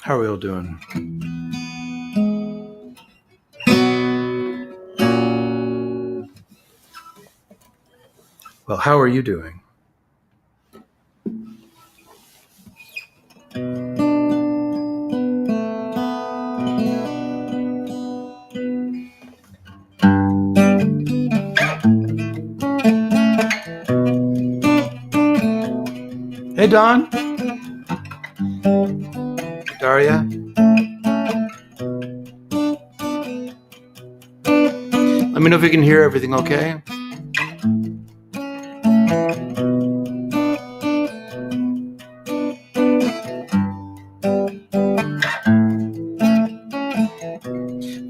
How are we all doing? Well, how are you doing? Hey, Don. Daria. Let me know if you can hear everything okay.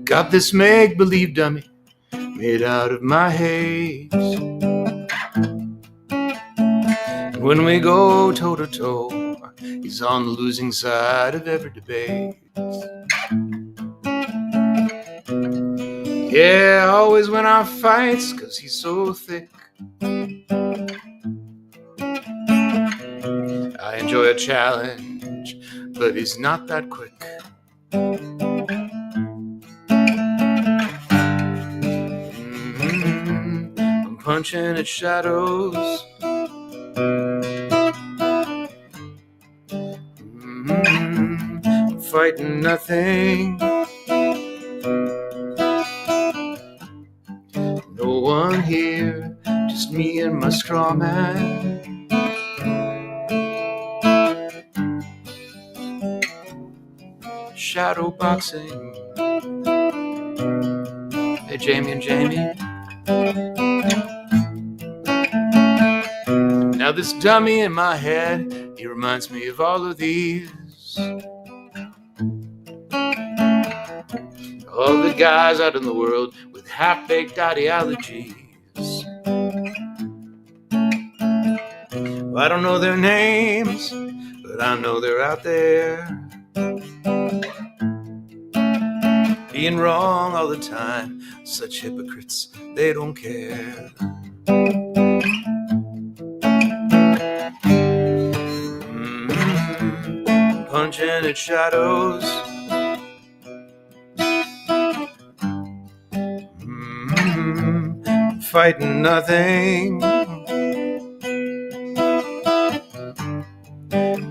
Got this make-believe dummy made out of my haze. And when we go toe-to-toe, he's on the losing side of every debate. Yeah, always win our fights, 'cause he's so thick. I enjoy a challenge, but he's not that quick. I'm punching at shadows. I'm fighting nothing. No one here, just me and my straw man. Shadow boxing. Hey, Jamie and Jamie. Now this dummy in my head, he reminds me of all of these. All the guys out in the world with half-baked ideologies. Well, I don't know their names, but I know they're out there. Being wrong all the time, such hypocrites, they don't care. Punching at shadows. Fighting nothing.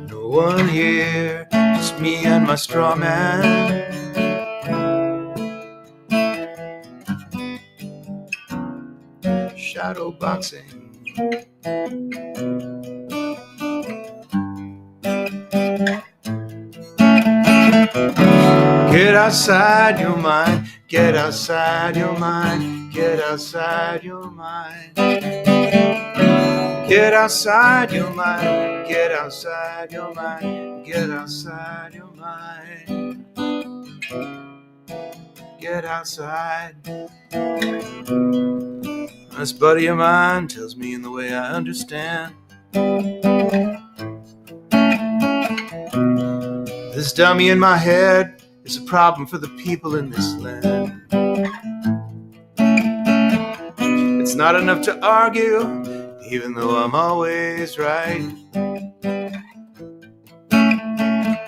No one here, just me and my straw man. Shadow boxing. Get outside your mind, get outside your mind, get outside your mind. Get outside your mind, get outside your mind, get outside your mind. Get outside. This buddy of mine tells me in the way I understand. This dummy in my head is a problem for the people in this land. It's not enough to argue, even though I'm always right.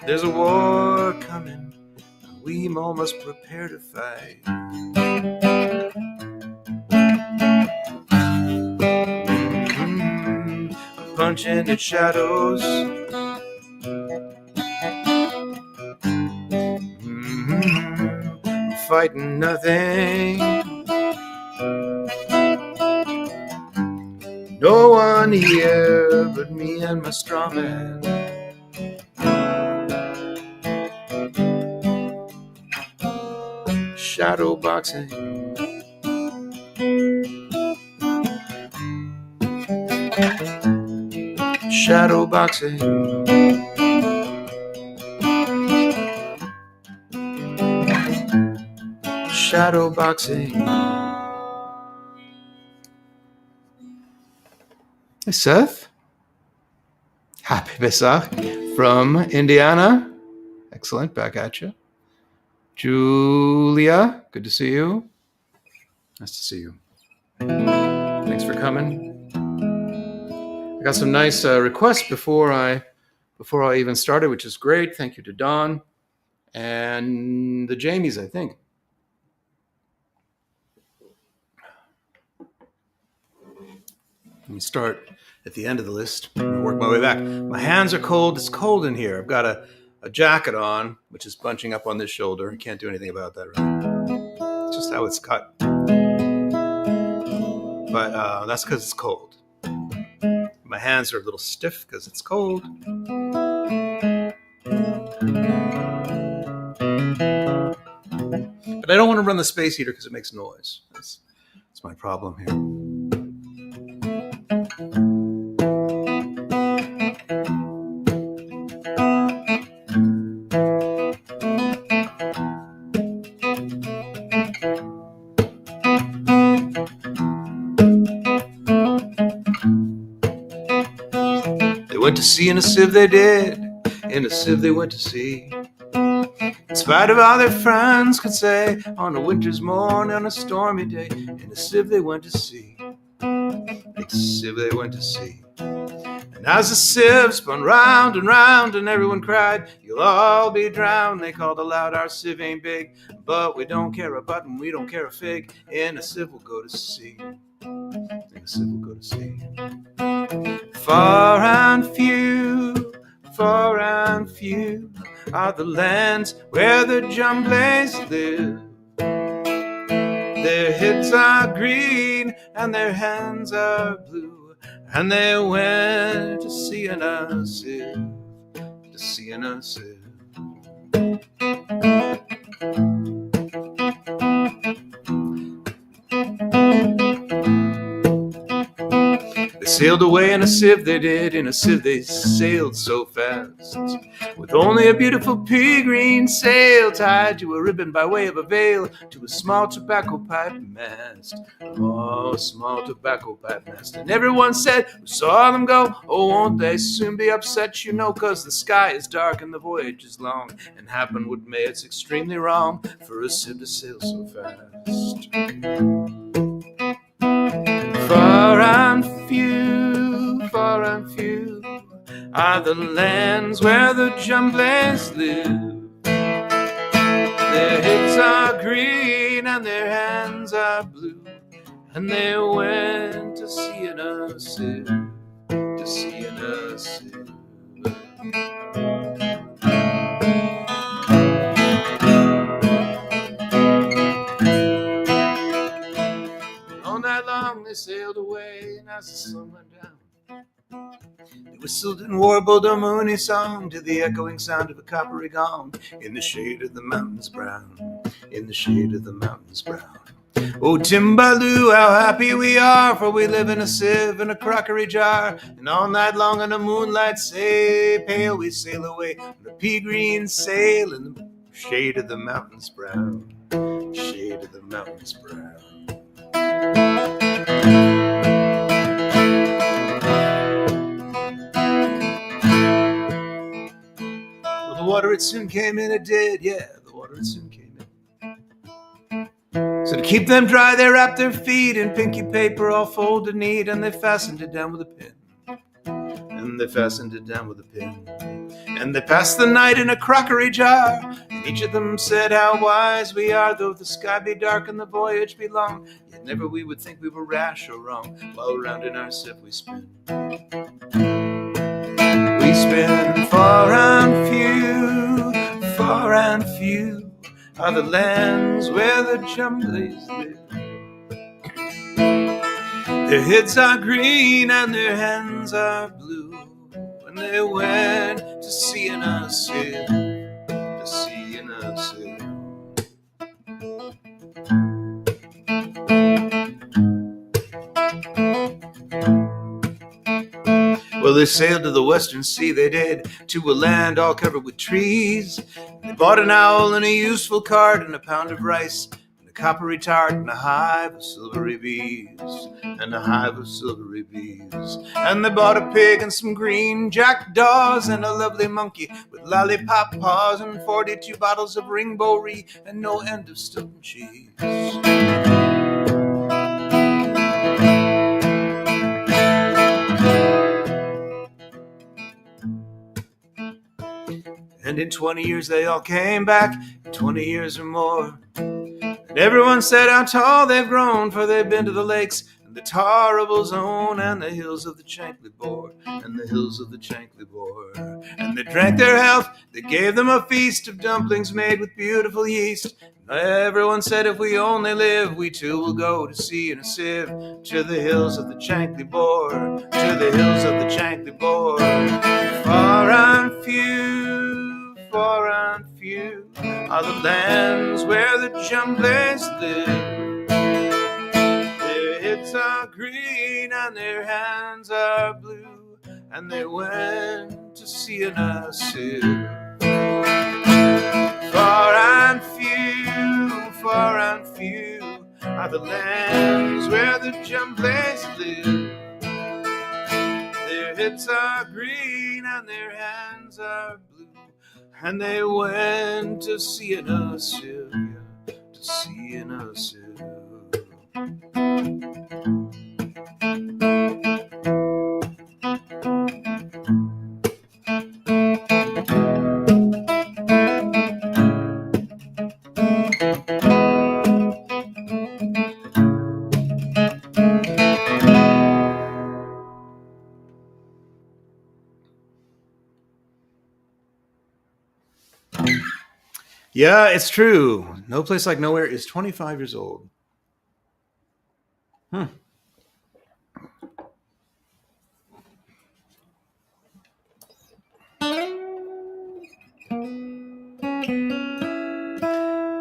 There's a war coming, and we all must prepare to fight. I'm punching at shadows. I'm fighting nothing. No one here but me and my straw man. Shadow boxing. Shadow boxing. Shadow boxing. Hey, Seth. Happy Pesach from Indiana. Excellent. Back at you. Julia, good to see you. Nice to see you. Thanks for coming. I got some nice requests before I even started, which is great. Thank you to Don. and the Jamies, I think. Let me start at the end of the list and work my way back. My hands are cold. It's cold in here. I've got a jacket on, which is bunching up on this shoulder. I can't do anything about that, right? It's just how it's cut. But that's because it's cold. My hands are a little stiff because it's cold. But I don't want to run the space heater because it makes noise. That's my problem here. They went to sea in a sieve, they did. In a sieve they went to sea. In spite of all their friends could say, on a winter's morn, on a stormy day, in a sieve they went to sea. In a sieve they went to sea. And as the sieve spun round and round, and everyone cried, you'll all be drowned. They called aloud, our sieve ain't big, but we don't care a button, we don't care a fig. In a sieve we'll go to sea. In a sieve we'll go to sea. Far and few are the lands where the Jumblies live. Their heads are green and their hands are blue, and they went to sea in a sieve, to sea in a sieve. They sailed away in a sieve, they did. In a sieve they sailed so fast, with only a beautiful pea green sail tied to a ribbon by way of a veil to a small tobacco pipe mast. Oh, small tobacco pipe mast. And everyone said, who saw them go, oh, won't they soon be upset, you know, 'cause the sky is dark and the voyage is long, and happen what may, it's extremely wrong for a sieve to sail so fast. Far and few are the lands where the Jumblies live. Their heads are green and their hands are blue, and they went to sea in a sieve, to sea in a sieve. All night long they sailed away, and as the sun went down, they whistled and warbled a moony song to the echoing sound of a coppery gong in the shade of the mountains brown, in the shade of the mountains brown. Oh, Timbaloo, how happy we are, for we live in a sieve in a crockery jar, and all night long on a moonlight say pale we sail away on a pea green sail in the shade of the mountains brown, shade of the mountains brown. Well, the water it soon came in, it did, yeah, the water it soon came in. So to keep them dry, they wrapped their feet in pinky paper all folded neat, and they fastened it down with a pin. And they fastened it down with a pin. And they passed the night in a crockery jar, and each of them said how wise we are, though the sky be dark and the voyage be long, yet never we would think we were rash or wrong, while round in our sieve we spin. We spin far and few are the lands where the Jumblies live. Their heads are green and their hands are blue, and they went to sea in a sieve, to sea in a sieve. Well, they sailed to the western sea, they did, to a land all covered with trees. They bought an owl and a useful cart and a pound of rice and a coppery tart and a hive of silvery bees, and a hive of silvery bees. And they bought a pig and some green jackdaws and a lovely monkey with lollipop paws and 42 bottles of ringbo-ree and no end of Stilton cheese. And in 20 years they all came back, 20 years or more. And everyone said how tall they've grown, for they've been to the lakes and the Tarable Zone and the hills of the Chankly Bore, and the hills of the Chankly Bore. And they drank their health, they gave them a feast of dumplings made with beautiful yeast. And everyone said if we only live, we too will go to sea in a sieve, to the hills of the Chankly Bore, to the hills of the Chankly Bore. Far and few are the lands where the Jumblies live. Their heads are green and their hands are blue, and they went to sea in a sieve. Far and few are the lands where the Jumblies live. Their heads are green and their hands are blue, and they went to sea in a sieve, to sea in a sieve. Yeah, it's true. No Place Like Nowhere is 25 years old.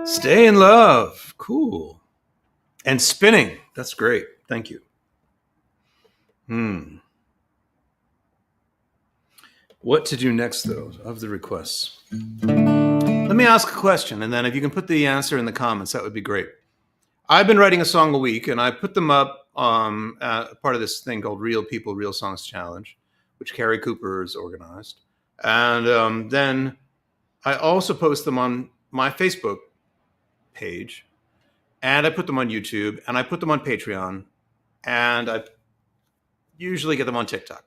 Stay in Love. Cool. And Spinning. That's great. Thank you. What to do next, though, of the requests? Let me ask a question, and then if you can put the answer in the comments, that would be great. I've been writing a song a week, and I put them up part of this thing called Real People, Real Songs Challenge, which Carrie Cooper has organized. And then I also post them on my Facebook page, and I put them on YouTube, and I put them on Patreon, and I usually get them on TikTok.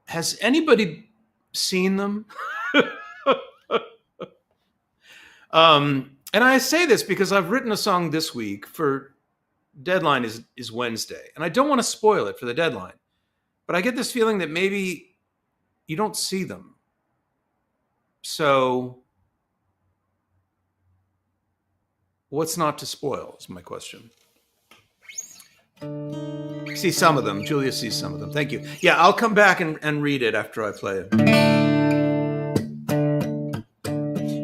Has anybody seen them? And I say this because I've written a song this week for deadline is Wednesday, and I don't want to spoil it for the deadline, but I get this feeling that maybe you don't see them. So what's not to spoil is my question. I see some of them. Julia sees some of them. Thank you. Yeah, I'll come back and read it after I play it.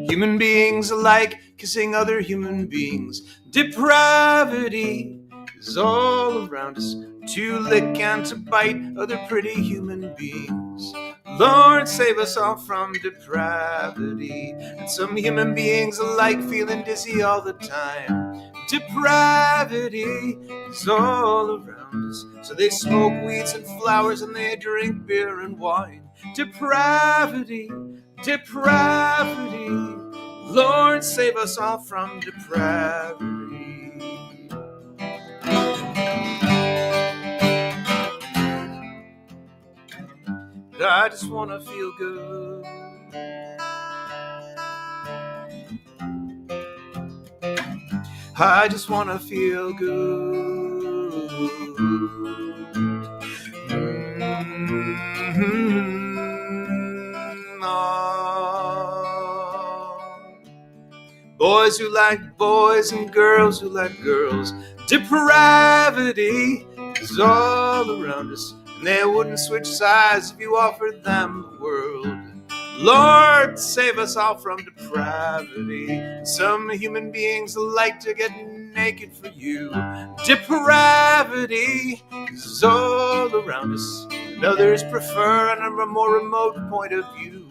Human beings alike kissing other human beings. Depravity is all around us, to lick and to bite other pretty human beings. Lord, save us all from depravity. And some human beings alike feeling dizzy all the time. Depravity is all around us, so they smoke weeds and flowers and they drink beer and wine. Depravity, depravity, Lord, save us all from depravity. But I just want to feel good. I just want to feel good. Boys who like boys and girls who like girls. Depravity is all around us, and they wouldn't switch sides if you offered them the world. Lord, save us all from depravity. Some human beings like to get naked for you. Depravity is all around us, and others prefer a more remote point of view.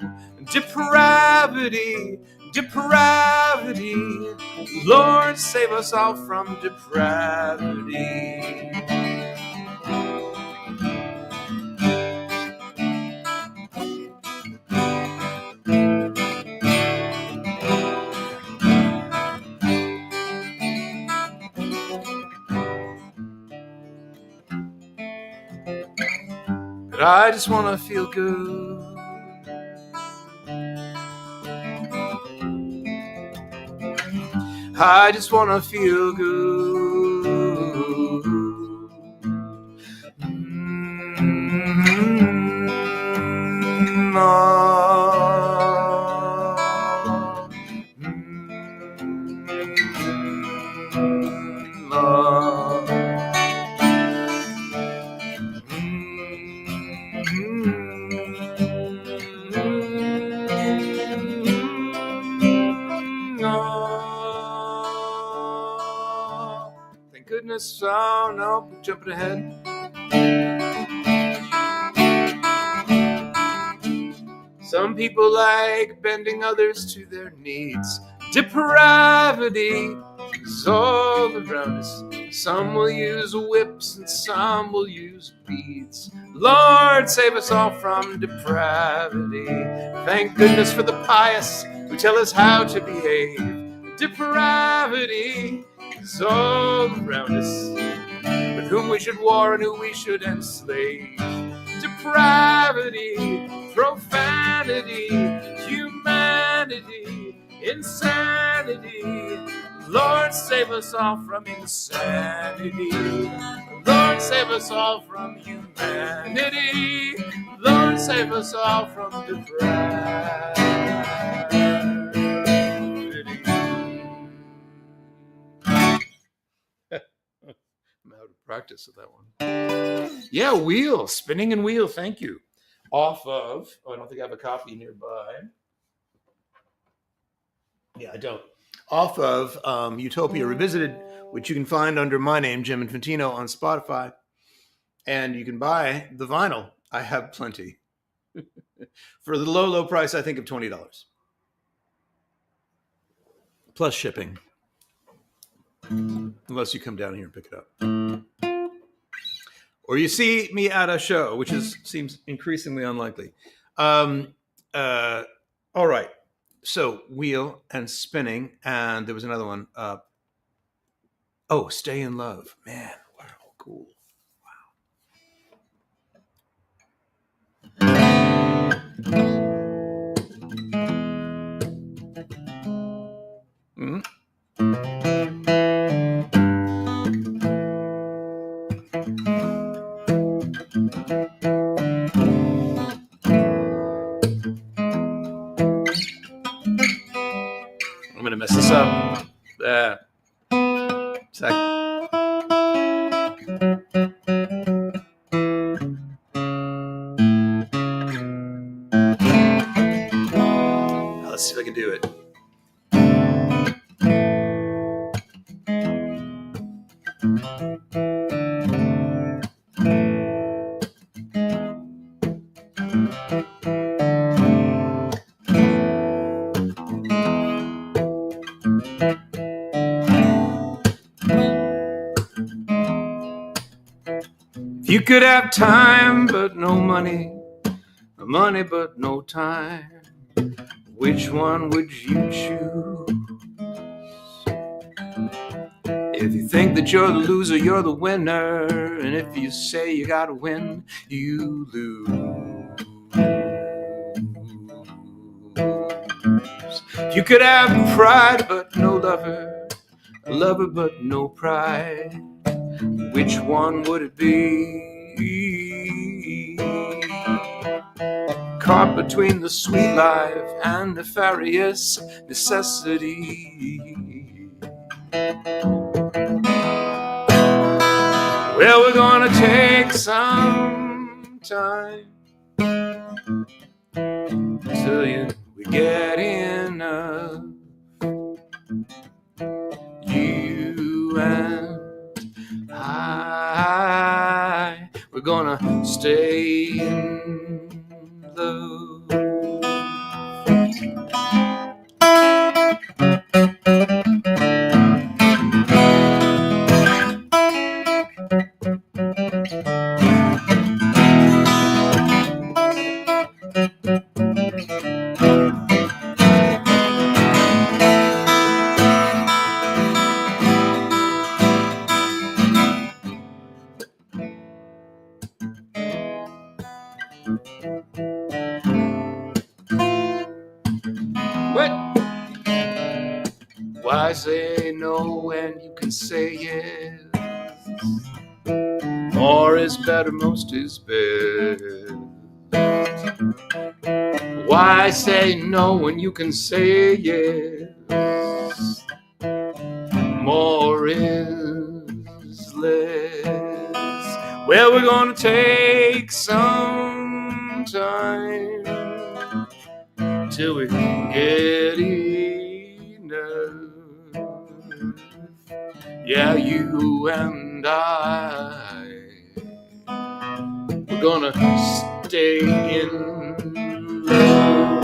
Depravity, depravity, Lord, save us all from depravity. But I just want to feel good. I just wanna feel good. Thank goodness. Oh no, jumping ahead. Some people like bending others to their needs. Depravity is all around us. Some will use whips and some will use beads. Lord, save us all from depravity. Thank goodness for the pious who tell us how to behave. Depravity is all around us, with whom we should war and who we should enslave. Depravity, profanity, humanity, insanity. Lord, save us all from insanity. Lord, save us all from humanity. Lord, save us all from depravity. I'm out of practice with that one. Yeah, Wheel, Spinning and Wheel, thank you. Off of, I don't think I have a copy nearby. Yeah, I don't. Off of Utopia Revisited, which you can find under my name, Jim Infantino, on Spotify. And you can buy the vinyl. I have plenty. For the low, low price, I think, of $20. Plus shipping. Unless you come down here and pick it up. Or you see me at a show, which seems increasingly unlikely. All right. So Wheel and Spinning, and there was another one. Stay in Love. Man, wow, cool. Wow. I'm gonna mess this up. Let's see if I can do it. You could have time but no money, money but no time. Which one would you choose? If you think that you're the loser, you're the winner. And if you say you gotta win, you lose. If you could have pride but no lover, a lover but no pride, which one would it be? Caught between the sweet life and nefarious necessity. Well, we're gonna take some time till we get enough. You and I, we're gonna stay in love. Why say no when you can say yes? More is better, most is best. Why say no when you can say yes? More is less. Well, we're gonna take some time till we get enough. Yeah, you and I, we're gonna stay in love.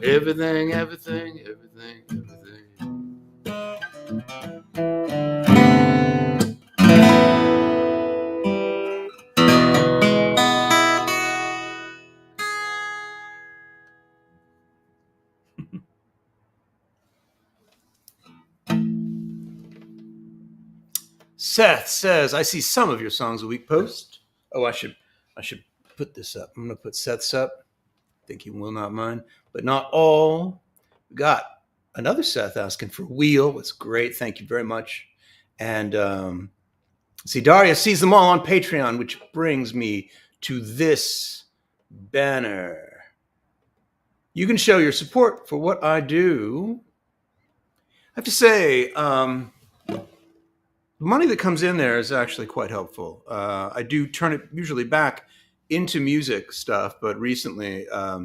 Everything, everything, everything, everything. Seth says, I see some of your songs a week post. Oh, I should put this up. I'm gonna put Seth's up. I think he will not mind, but not all. We got another Seth asking for Wheel. That's great. Thank you very much. And see, Daria sees them all on Patreon, which brings me to this banner. You can show your support for what I do. I have to say, the money that comes in there is actually quite helpful. I do turn it usually back into music stuff, but recently I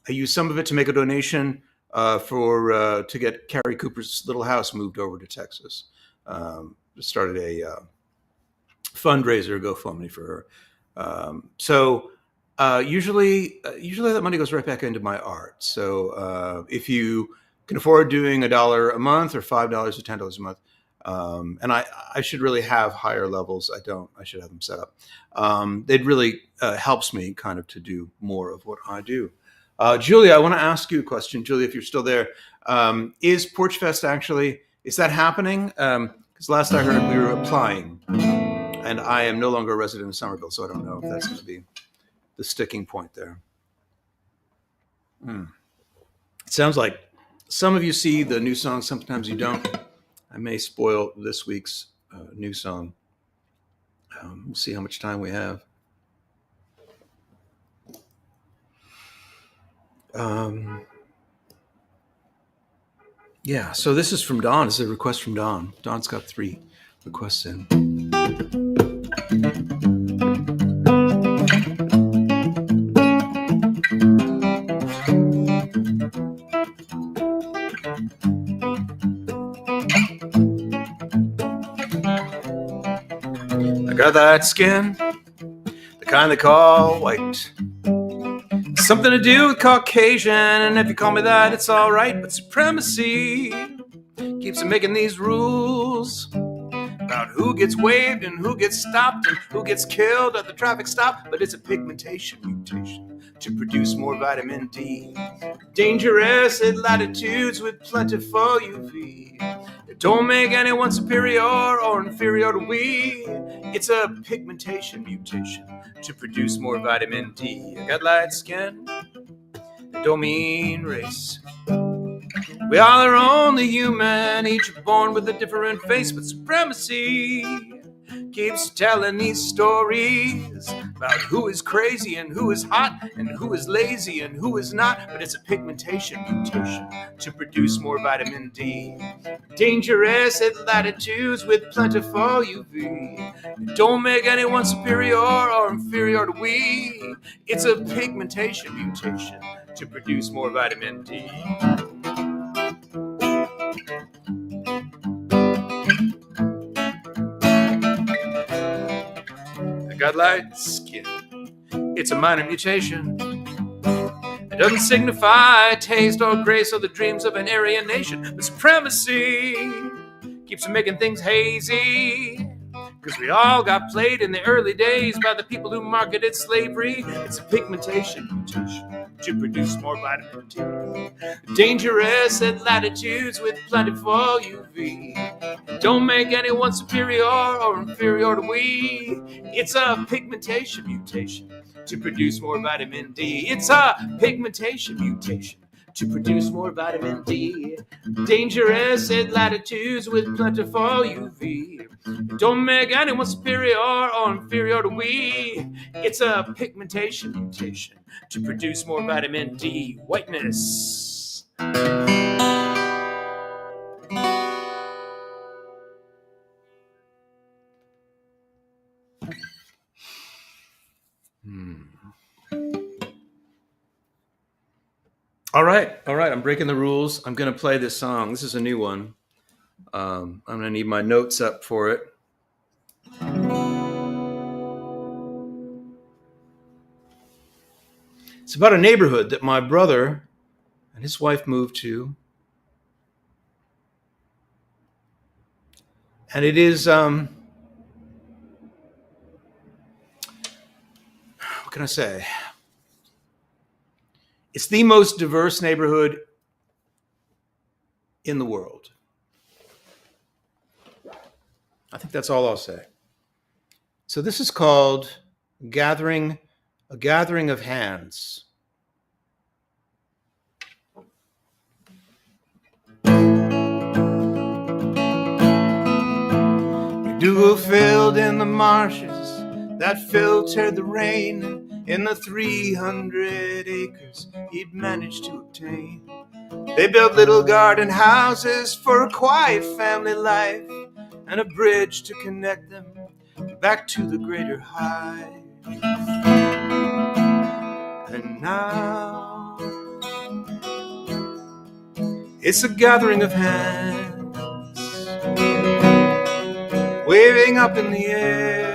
used some of it to make a donation to get Carrie Cooper's little house moved over to Texas. Started a fundraiser, GoFundMe for her. So usually that money goes right back into my art. So if you can afford doing $1 a month or $5 or $10 a month, and I should really have higher levels. I don't. I should have them set up. It really helps me kind of to do more of what I do. Julia, I want to ask you a question. Julia, if you're still there, is Porch Fest actually, is that happening? Because last I heard we were applying, and I am no longer a resident of Somerville, so I don't know if that's going to be the sticking point there. It sounds like some of you see the new song, sometimes you don't. I may spoil this week's new song. We'll see how much time we have. Yeah, so this is from Don. It's a request from Don. Don's got 3 requests in. I got that skin, the kind they call white. Something to do with Caucasian, and if you call me that, it's all right. But supremacy keeps making these rules about who gets waved and who gets stopped and who gets killed at the traffic stop. But it's a pigmentation mutation to produce more vitamin D. Dangerous at latitudes with plentiful UV. It don't make anyone superior or inferior to we. It's a pigmentation mutation to produce more vitamin D. I got light skin, it don't mean race. We all are only human, each born with a different face. But supremacy keeps telling these stories about who is crazy and who is hot and who is lazy and who is not. But it's a pigmentation mutation to produce more vitamin D. Dangerous at latitudes with plentiful UV. It don't make anyone superior or inferior to we. It's a pigmentation mutation to produce more vitamin D. I got light skin, It's a minor mutation. It doesn't signify taste or grace or the dreams of an Aryan nation. The supremacy keeps them making things hazy. Because we all got played in the early days by the people who marketed slavery. It's a pigmentation mutation to produce more vitamin D. Dangerous at latitudes with plentiful UV. Don't make anyone superior or inferior to we. It's a pigmentation mutation to produce more vitamin D. It's a pigmentation mutation to produce more vitamin D. Dangerous at latitudes with plentiful UV. Don't make anyone superior or inferior to we. It's a pigmentation mutation to produce more vitamin D. Whiteness. All right. I'm breaking the rules. I'm going to play this song. This is a new one. I'm going to need my notes up for it. It's about a neighborhood that my brother and his wife moved to. And it is, what can I say? It's the most diverse neighborhood in the world. I think that's all I'll say. So this is called A Gathering of Hands. McDougal filled in the marshes that filtered the rain in the 300 acres he'd managed to obtain. They built little garden houses for a quiet family life and a bridge to connect them back to the greater hive. And now it's a gathering of hands, waving up in the air,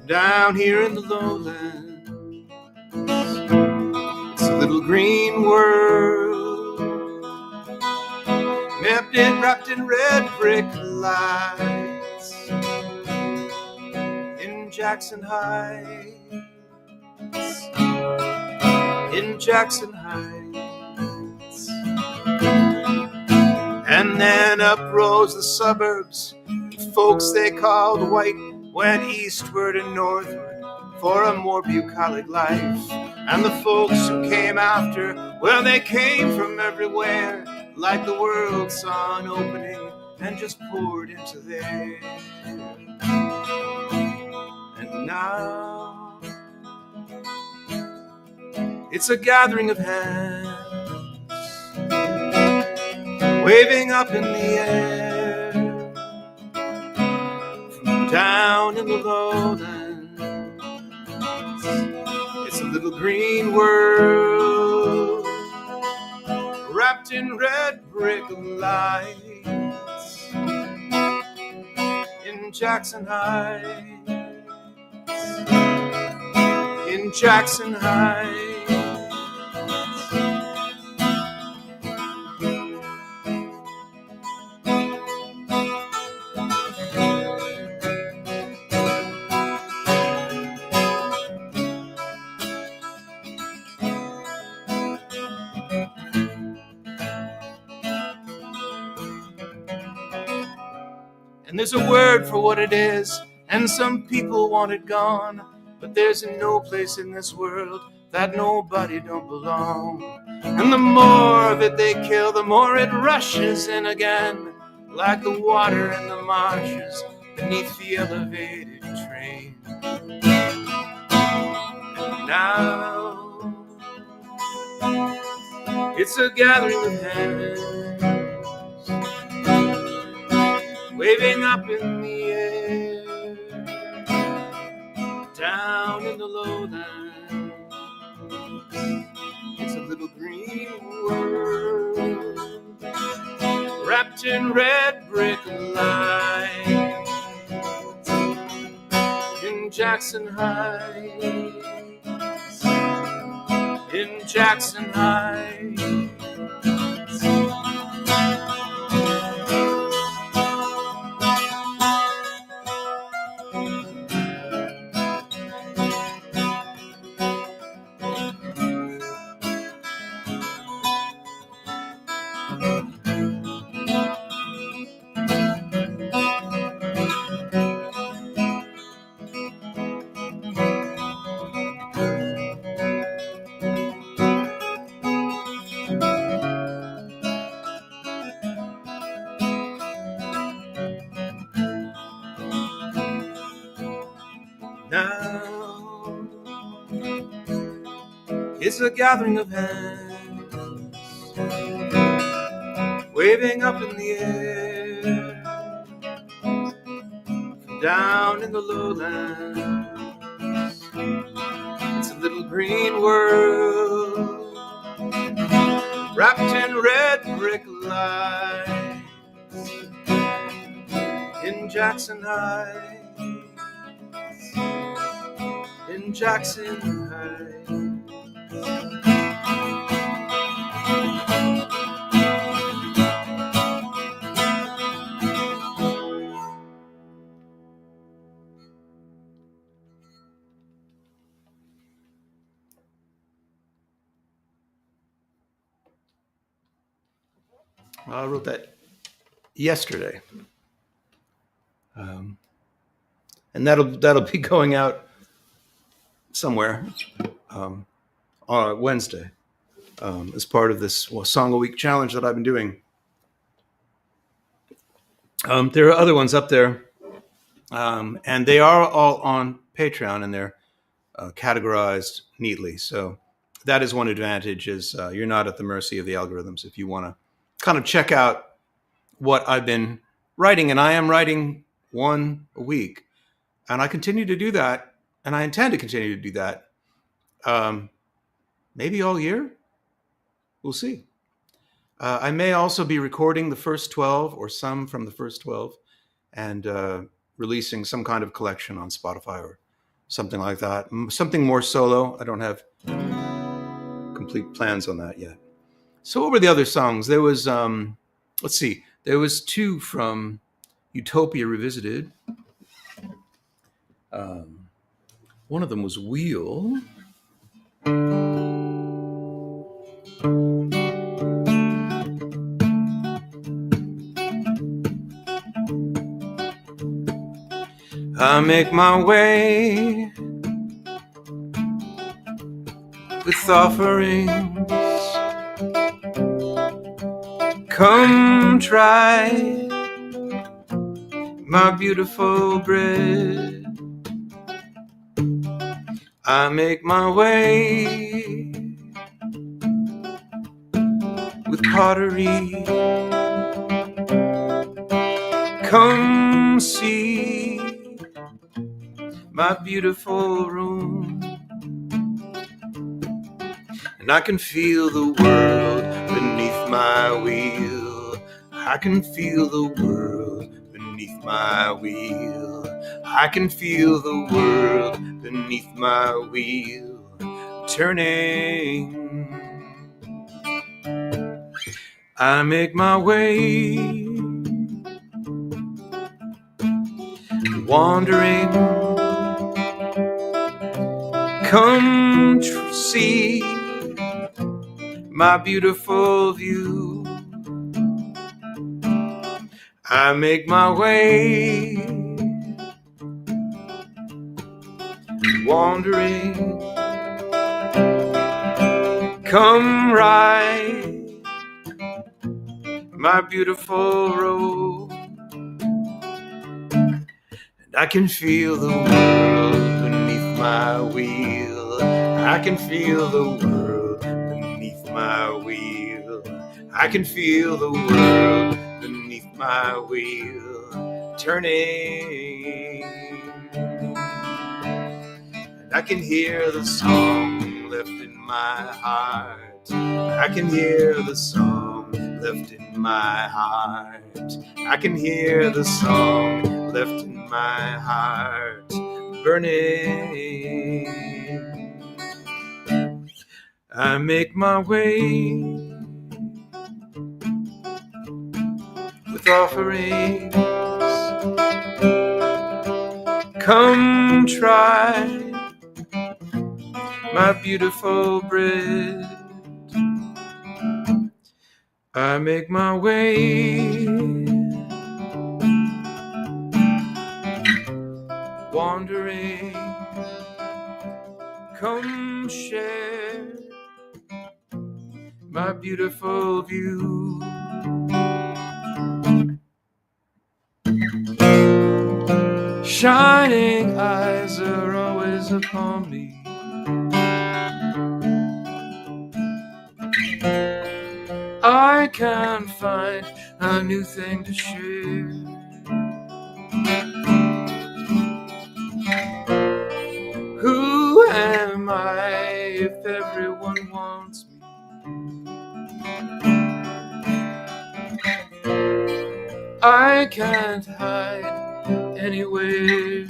down here in the lowlands. It's a little green world, wrapped in red brick lights in Jackson Heights. In Jackson Heights. And then up rose the suburbs. The folks they called white went eastward and northward for a more bucolic life. And the folks who came after, well, they came from everywhere, like the world saw an opening and just poured into there. And now it's a gathering of hands, waving up in the air, from down in the lowlands. It's a little green world, wrapped in red brick lights, in Jackson Heights. In Jackson Heights. And there's a word for what it is, and some people want it gone. But there's no place in this world that nobody don't belong. And the more that they kill, the more it rushes in again, like the water in the marshes beneath the elevated train. And now it's a gathering of hands, waving up in the air, down in the lowlands. It's a little green world, wrapped in red brick lights, in Jackson Heights, in Jackson Heights. Now it's a gathering of hands, waving up in the air, down in the lowlands. It's a little green world, wrapped in red brick lights, in Jackson Heights, in Jackson Heights. I wrote that yesterday, and that'll be going out somewhere on Wednesday as part of this Song a Week challenge that I've been doing. There are other ones up there, and they are all on Patreon, and they're categorized neatly. So that is one advantage, is you're not at the mercy of the algorithms if you want to kind of check out what I've been writing. And I am writing one a week, and I continue to do that, and I intend to continue to do that maybe all year. We'll see. I may also be recording the first 12 or some from the first 12 and releasing some kind of collection on Spotify or something like that. Something more solo. I don't have complete plans on that yet. So what were the other songs? There was, let's see, there was two from Utopia Revisited. One of them was Wheel. I make my way with offerings. Come try my beautiful bread. I make my way with pottery. Come see my beautiful room. And I can feel the world beneath my wheel. I can feel the world beneath my wheel. I can feel the world beneath my wheel turning. I make my way, wandering. Come see my beautiful view. I make my way, wandering. Come ride my beautiful road. And I can feel the world beneath my wheel. I can feel the world beneath my wheel. I can feel the world beneath my wheel turning. And I can hear the song left in my heart. I can hear the song left in my heart. I can hear the song left in my heart burning. I make my way with offerings. Come try my beautiful bread. I make my way wandering. Come share my beautiful view. Shining eyes are always upon me. I can't find a new thing to share. Who am I if everyone wants me? I can't hide anywhere.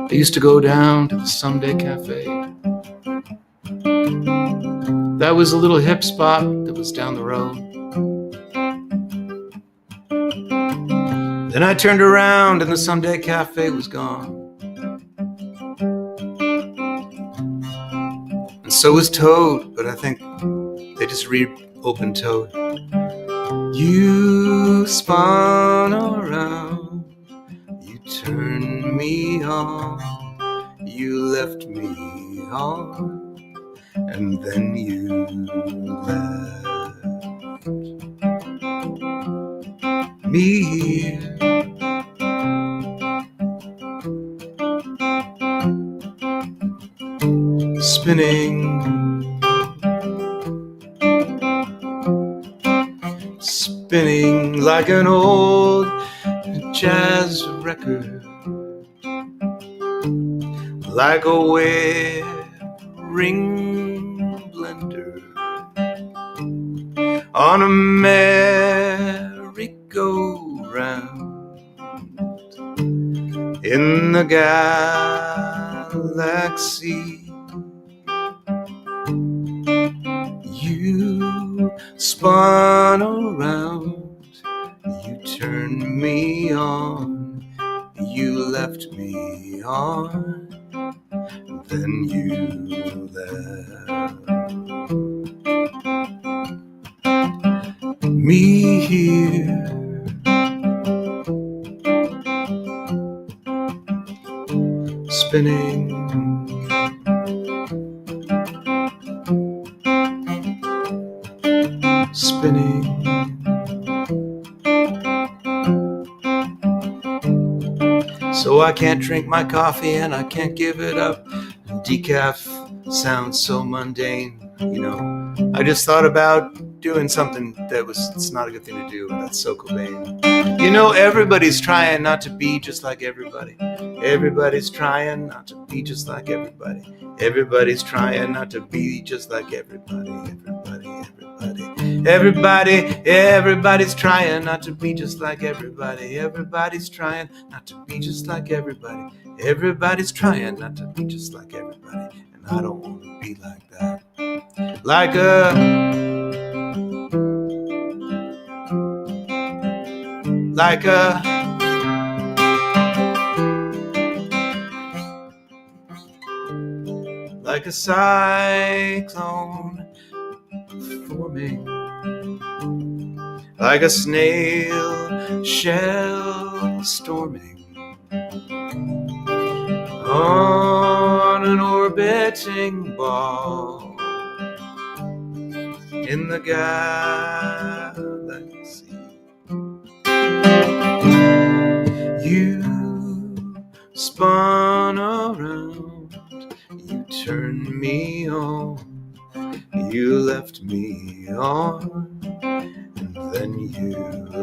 I used to go down to the Someday Cafe. That was a little hip spot that was down the road. Then I turned around and the Someday Cafe was gone. And so was Toad, but I think they just reopened Toad. You spun around, you turned me on, you left me on, and then you left me here. Spinning like an old jazz record, like a wearing blender on a merry-go-round in the galaxy. You spun around, you turned me on, you left me on, then you left me here. Spinning, spinning. So I can't drink my coffee and I can't give it up. Decaf sounds so mundane, you know. I just thought about doing something it's not a good thing to do. That's so Cobain. You know, everybody's trying not to be just like everybody. Everybody's trying not to be just like everybody. Everybody's trying not to be just like everybody. Everybody's trying not to be just like everybody. Everybody's trying not to be just like everybody. Everybody's trying not to be just like everybody. And I don't want to be like that. Like a cyclone forming like a snail shell storming on an orbiting ball in the galaxy. You spun around, you turned me on, you left me on, and then you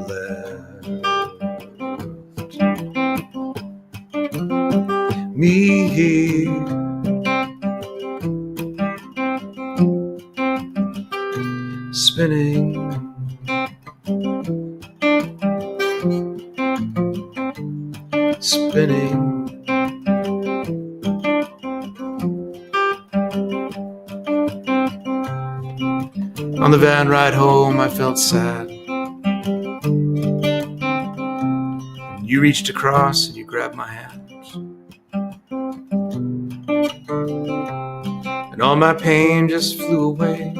left me here, spinning, spinning. On the van ride home, I felt sad. You reached across and you grabbed my hand. And all my pain just flew away.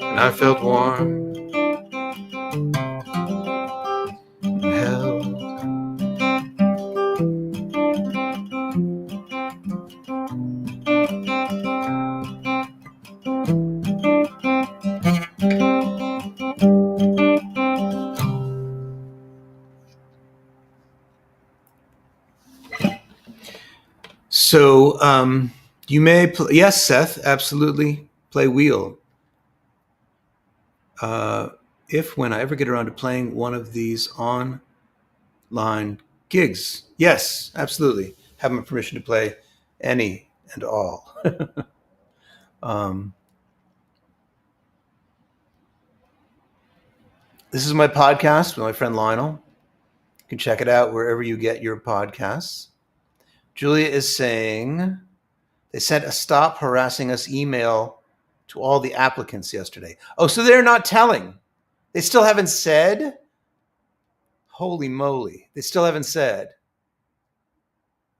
And I felt warm and held. So you may play, yes, Seth, absolutely, play wheel. If when I ever get around to playing one of these online gigs, yes, absolutely, have my permission to play any and all. This is my podcast with my friend Lionel. You can check it out wherever you get your podcasts. Julia is saying they sent a stop harassing us email to all the applicants yesterday. Oh, so they're not telling. They still haven't said? Holy moly. They still haven't said.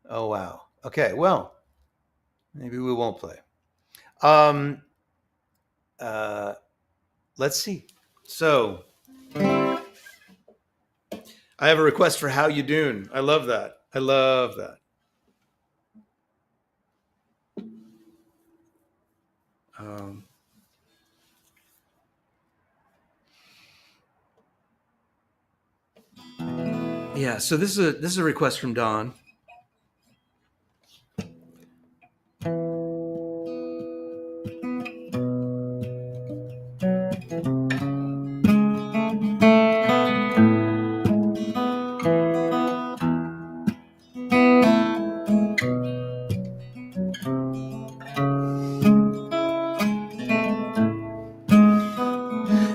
Oh, wow. Okay, well, maybe we won't play. Let's see. So I have a request for How You Doing. I love that. I love that. Yeah, so this is a request from Don.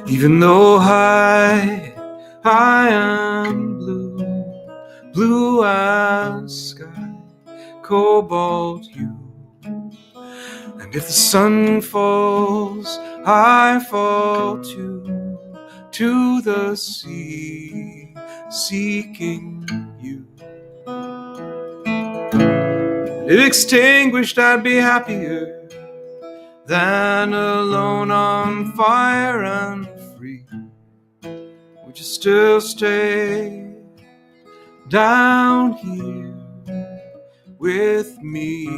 Even though I am blue as sky, cobalt hue, and if the sun falls, I fall to the sea, seeking you. If extinguished, I'd be happier than alone on fire and free. Would you still stay down here with me?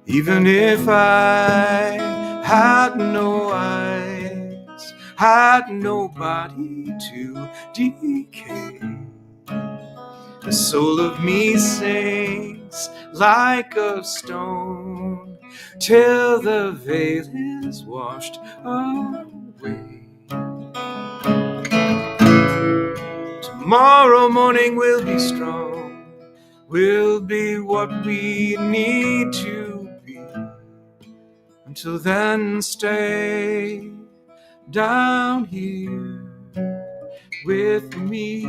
Even if I had no eyes, had nobody to decay, the soul of me sings like a stone till the veil is washed away. Tomorrow morning we'll be strong, we'll be what we need to be. Until then, stay down here with me.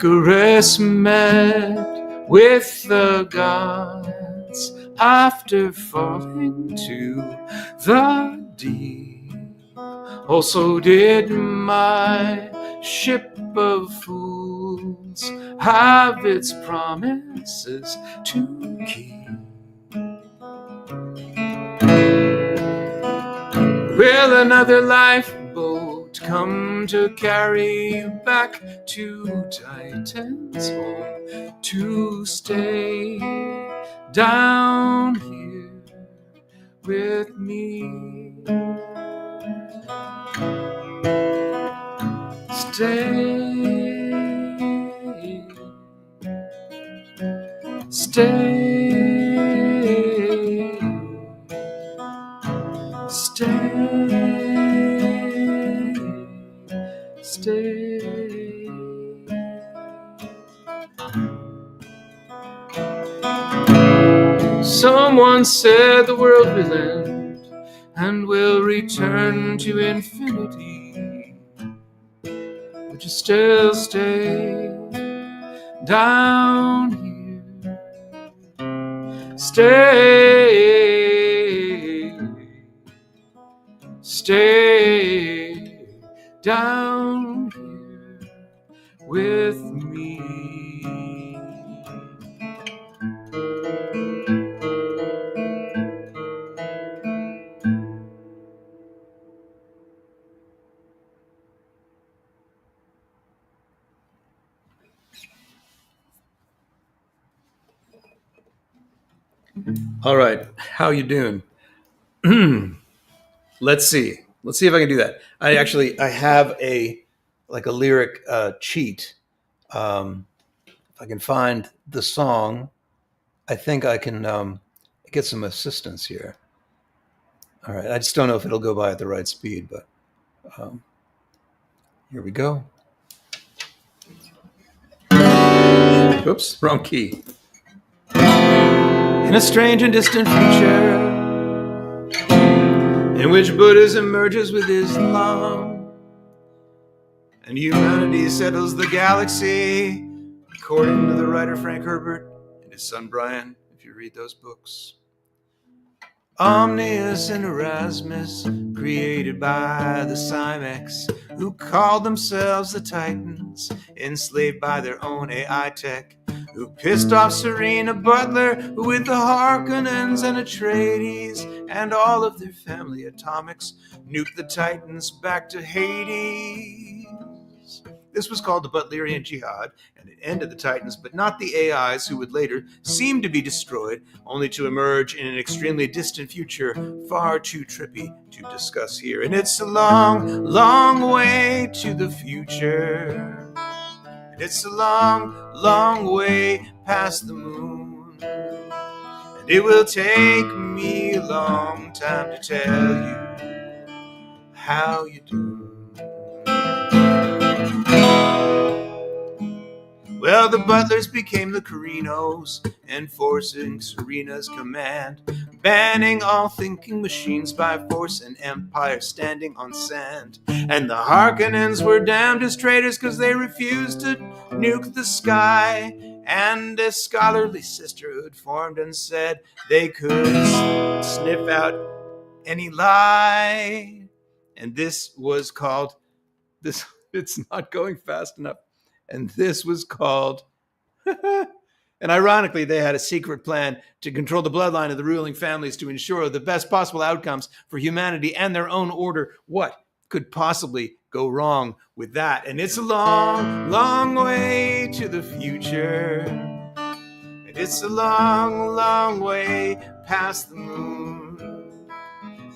Icarus met with the gods after falling to the deep. Also did my ship of fools have its promises to keep. Will another lifeboat come to carry you back to Titan's home to stay down here with me? Stay. Someone said the world will end and will return to infinity. Would you still stay down here? Stay down here with me. All right, how you doing? Let's see if I can do that. I have a lyric cheat. If I can find the song, I think I can get some assistance here. All right, I just don't know if it'll go by at the right speed, but here we go. Oops, wrong key. In a strange and distant future, in which Buddhism merges with Islam, and humanity settles the galaxy, according to the writer Frank Herbert and his son Brian, if you read those books. Omnius and Erasmus, created by the Cymex, who called themselves the Titans, enslaved by their own AI tech, who pissed off Serena Butler with the Harkonnens and Atreides and all of their family atomics, nuked the Titans back to Hades. This was called the Butlerian Jihad, and it ended the Titans, but not the AIs who would later seem to be destroyed, only to emerge in an extremely distant future, far too trippy to discuss here. And it's a long, long way to the future. And it's a long, long way past the moon. And it will take me a long time to tell you how you do. Well, the Butlers became the Carinos, enforcing Serena's command, banning all thinking machines by force, an empire standing on sand. And the Harkonnens were damned as traitors because they refused to nuke the sky. And a scholarly sisterhood formed and said they could sniff out any lie. And this was called, it's not going fast enough. And this was called, and ironically, they had a secret plan to control the bloodline of the ruling families to ensure the best possible outcomes for humanity and their own order. What could possibly go wrong with that? And it's a long, long way to the future. And it's a long, long way past the moon.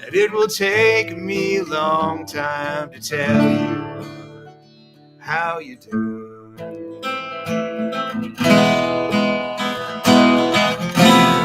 And it will take me a long time to tell you how you do.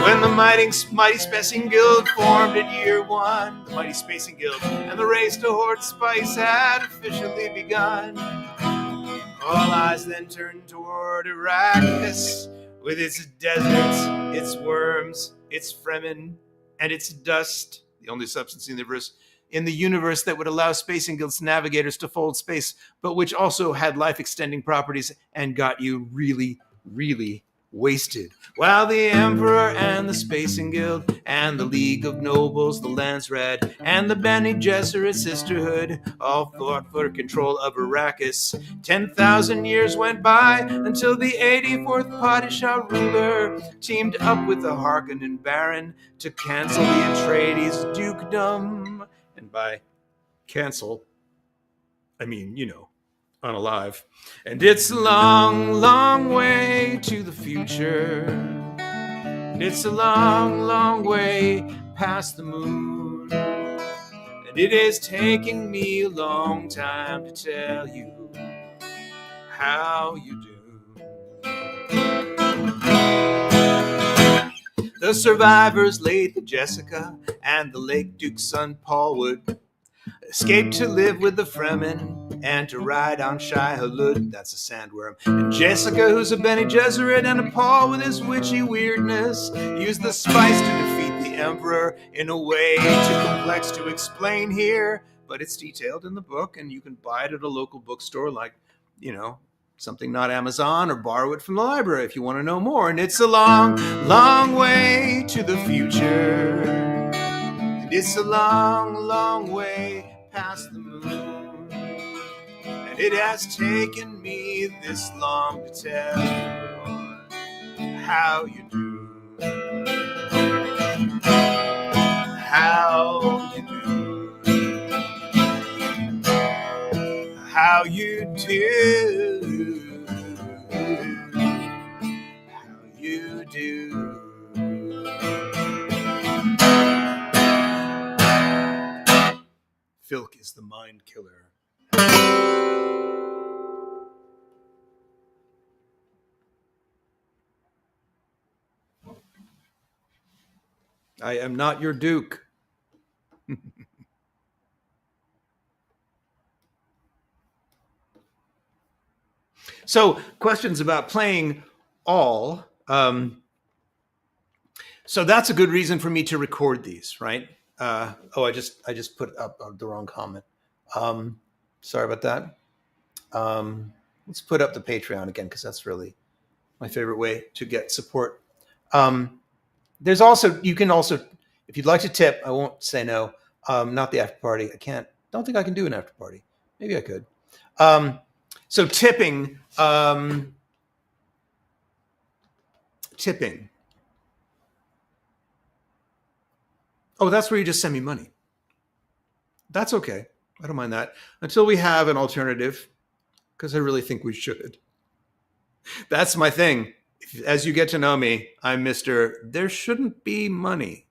When the mighty Spacing Guild formed in year one, the mighty Spacing Guild, and the race to hoard spice had officially begun. All eyes then turned toward Arrakis, with its deserts, its worms, its Fremen, and its dust, the only substance in the universe in the universe that would allow Space Ingles navigators to fold space, but which also had life-extending properties and got you really, really wasted. While the Emperor and the Spacing Guild and the League of Nobles, the Landsraad, and the Bene Gesserit Sisterhood all fought for control of Arrakis. 10,000 years went by until the 84th Padishah ruler teamed up with the Harkonnen Baron to cancel the Atreides dukedom. And by cancel, I mean, unalive. And it's a long, long way to the future. And it's a long, long way past the moon. And it is taking me a long time to tell you how you do. The survivors, Lady Jessica and the late Duke's son Paul Wood, escaped to live with the Fremen and to ride on Shai-Hulud, that's a sandworm. And Jessica, who's a Bene Gesserit, and a Paul with his witchy weirdness, used the spice to defeat the Emperor in a way too complex to explain here, but it's detailed in the book, and you can buy it at a local bookstore like, something not Amazon, or borrow it from the library if you want to know more. And it's a long, long way to the future. And it's a long, long way past the moon. And it has taken me this long to tell you how you do. How you do. How you do. How you do. Filk is the mind killer. I am not your Duke. So, questions about playing all. So that's a good reason for me to record these, right? I just put up the wrong comment. Sorry about that. Let's put up the Patreon again, because that's really my favorite way to get support. There's also, you can also, if you'd like to tip, I won't say no. Not the after party. Don't think I can do an after party. Maybe I could. So tipping. Tipping. Oh, that's where you just send me money. That's okay. I don't mind that. Until we have an alternative, because I really think we should. That's my thing. As you get to know me, I'm Mr. There shouldn't be money.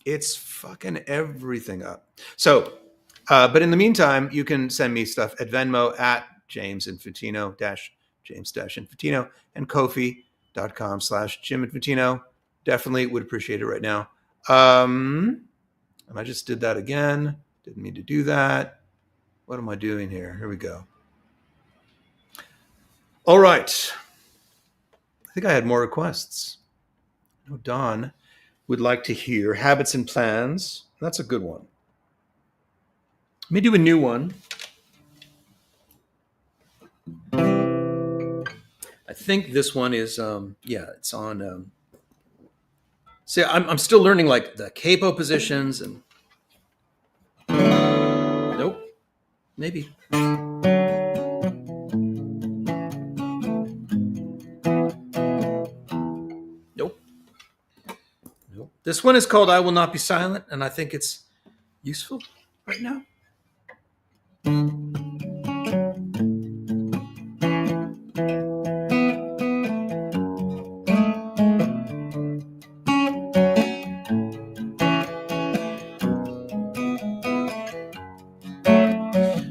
It's fucking everything up. So, but in the meantime, you can send me stuff at Venmo at James Infantino James Infantino, and Ko-fi.com/Jim Infantino. Definitely would appreciate it right now. And I just did that again. Didn't mean to do that. What am I doing here? Here we go. All right. I think I had more requests. I know Don would like to hear Habits and Plans. That's a good one. Let me do a new one. I think this one is, it's on. See, I'm still learning like the capo positions and. Nope. Maybe. Nope. This one is called I Will Not Be Silent, and I think it's useful right now.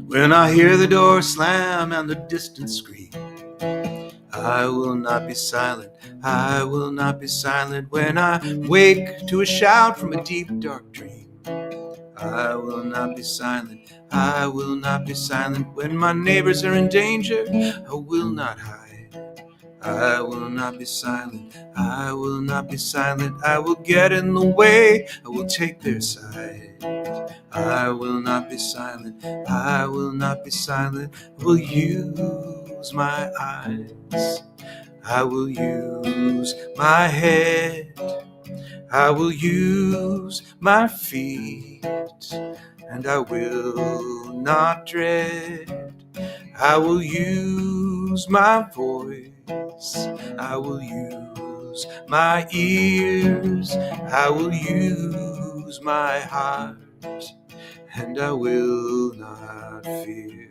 When I hear the door slam and the distance scream, I will not be silent, I will not be silent. When I wake to a shout from a deep dark dream, I will not be silent, I will not be silent. When my neighbors are in danger, I will not hide, I will not be silent. I will not be silent. I will get in the way. I will take their side. I will not be silent. I will not be silent. I will use my eyes. I will use my head. I will use my feet. And I will not dread. I will use my voice. I will use my ears. I will use my heart. And I will not fear.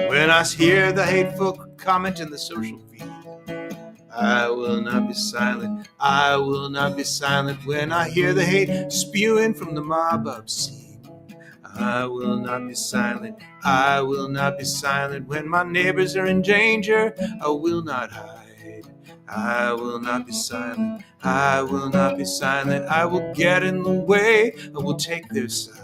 When I hear the hateful comment in the social feed, I will not be silent. I will not be silent. When I hear the hate spewing from the mob obscene, I will not be silent. I will not be silent. When my neighbors are in danger, I will not hide. I will not be silent. I will not be silent. I will get in the way. I will take their side.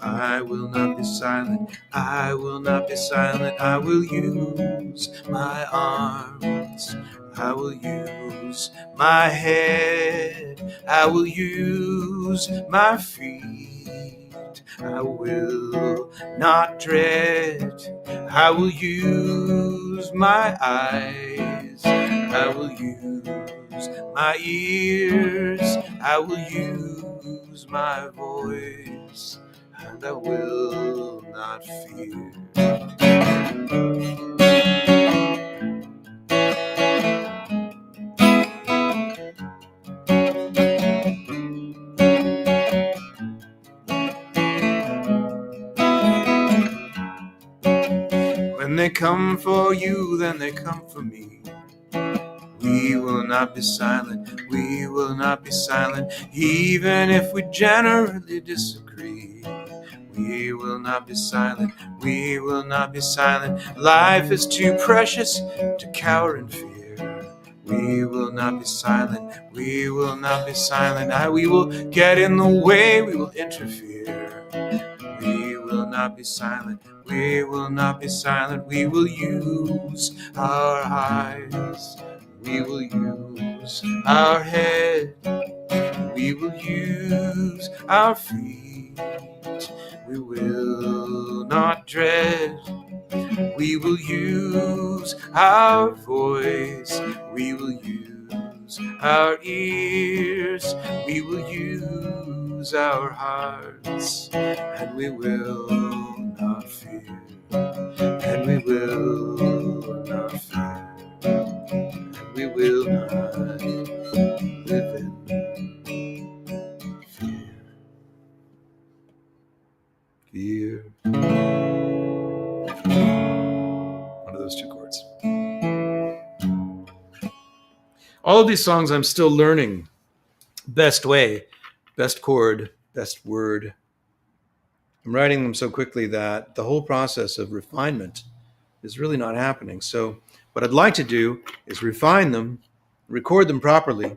I will not be silent. I will not be silent. I will use my arms. I will use my head. I will use my feet. I will not dread. I will use my eyes. I will use my ears. I will use my voice. And I will not fear. When they come for you, then they come for me. We will not be silent. We will not be silent, even if we generally disagree. We will not be silent. We will not be silent. Life is too precious to cower in fear. We will not be silent. We will not be silent. We will get in the way. We will interfere. We will not be silent. We will not be silent. We will use our eyes. We will use our head. We will use our feet. We will not dread. We will use our voice. We will use our ears. We will use our hearts. And we will not fear. And we will not fear. And we will not live in fear. Fear. One of those two chords. All of these songs I'm still learning best way, best chord, best word. I'm writing them so quickly that the whole process of refinement is really not happening. So what I'd like to do is refine them, record them properly,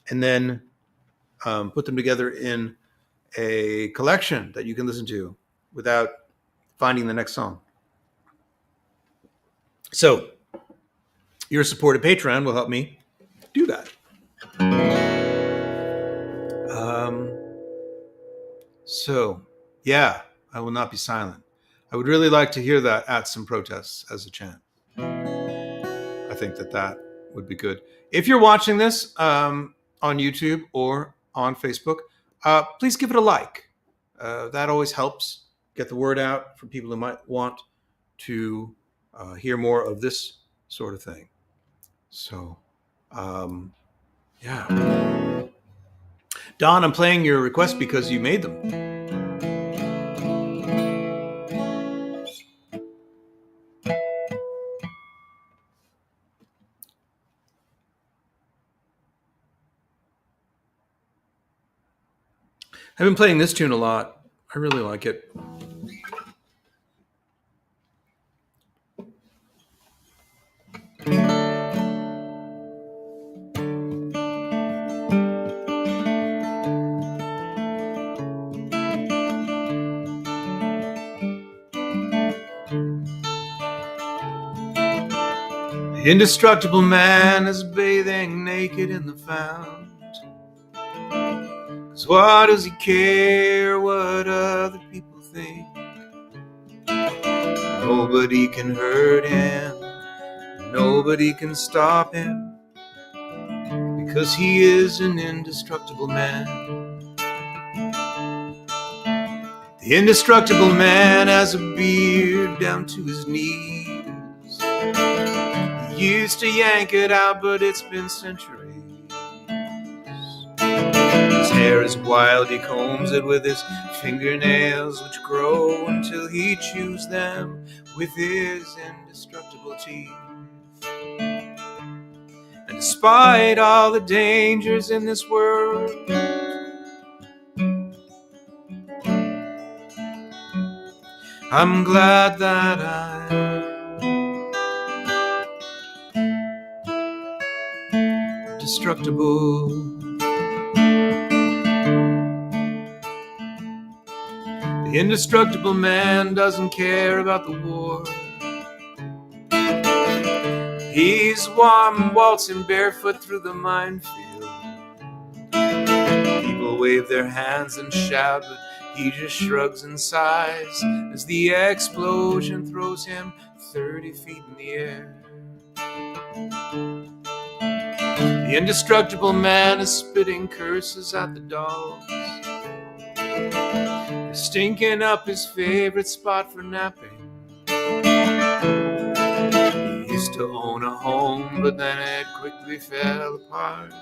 and then put them together in a collection that you can listen to without finding the next song. So your support at Patreon will help me do that. So, yeah, I will not be silent. I would really like to hear that at some protests as a chant. I think that would be good. If you're watching this on YouTube or on Facebook, please give it a like. That always helps get the word out for people who might want to hear more of this sort of thing. So, yeah. Don, I'm playing your request because you made them. I've been playing this tune a lot. I really like it. The indestructible man is bathing naked in the fount. 'Cause what does he care what other people think? Nobody can hurt him, nobody can stop him, because he is an indestructible man. The indestructible man has a beard down to his knees. He used to yank it out, but it's been centuries. His hair is wild, he combs it with his fingernails, which grow until he chews them with his indestructible teeth. And despite all the dangers in this world, I'm glad that I'm destructible. The indestructible man doesn't care about the war. He's waltzing barefoot through the minefield. People wave their hands and shout, but he just shrugs and sighs as the explosion throws him 30 feet in the air. The indestructible man is spitting curses at the dogs. They're stinking up his favorite spot for napping. He used to own a home, but then it quickly fell apart.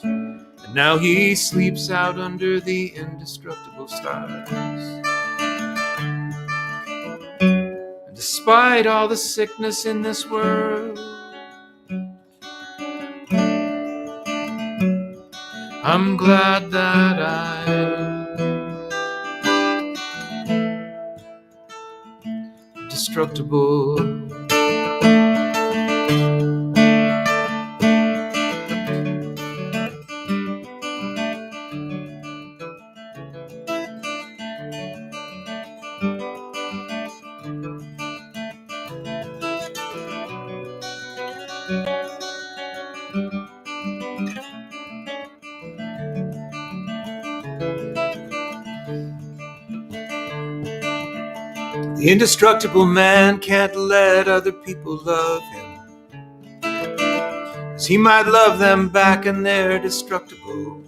And now he sleeps out under the indestructible stars. And despite all the sickness in this world, I'm glad that I'm destructible. The indestructible man can't let other people love him, 'cause he might love them back and they're destructible.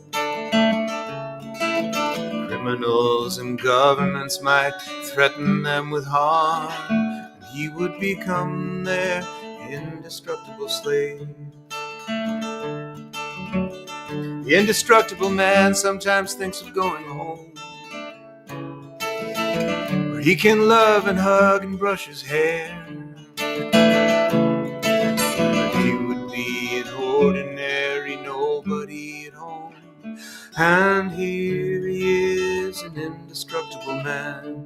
Criminals and governments might threaten them with harm, and he would become their indestructible slave. The indestructible man sometimes thinks of going home, where he can love and hug and brush his hair. But he would be an ordinary nobody at home, and here he is, an indestructible man.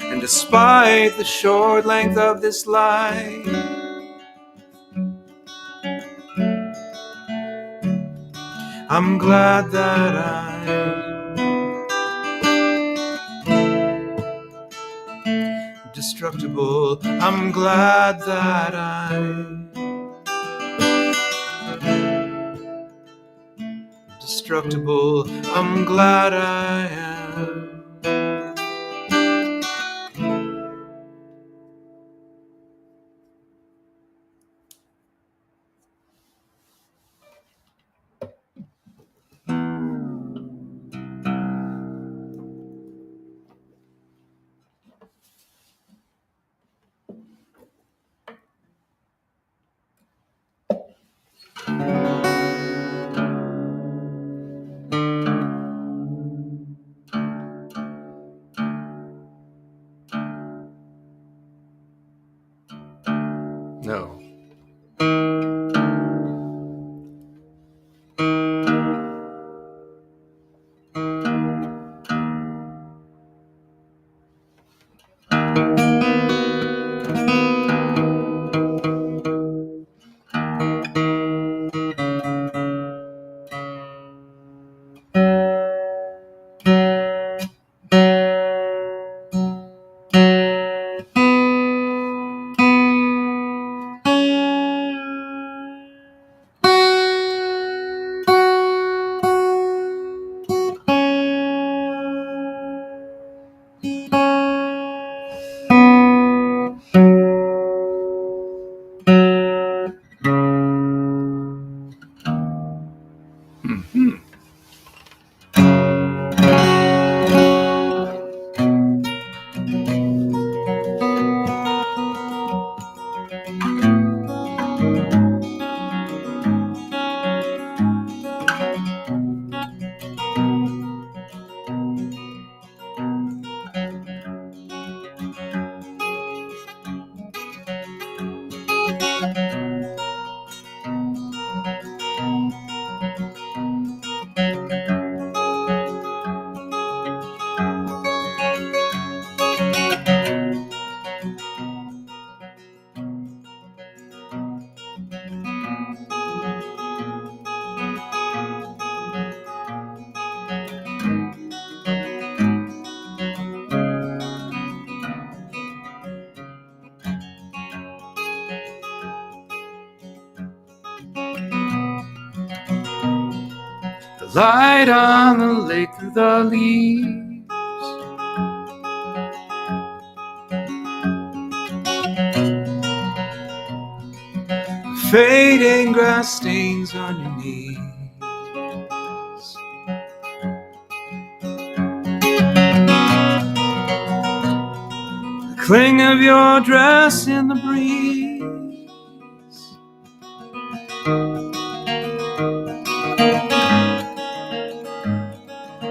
And despite the short length of this life, I'm glad that I'm destructible. I'm glad that I'm destructible. I'm glad I am. No. light on the lake through the leaves. Fading grass stains on your knees. The cling of your dress in the breeze.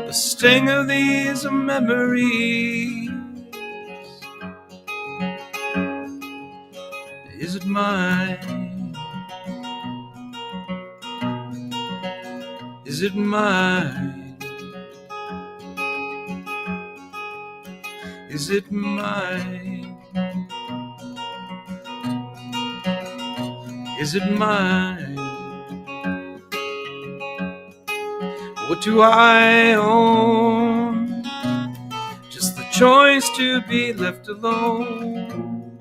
The sting of these memories. Is it mine? Is it mine? Is it mine? Is it mine? What do I own? Just the choice to be left alone.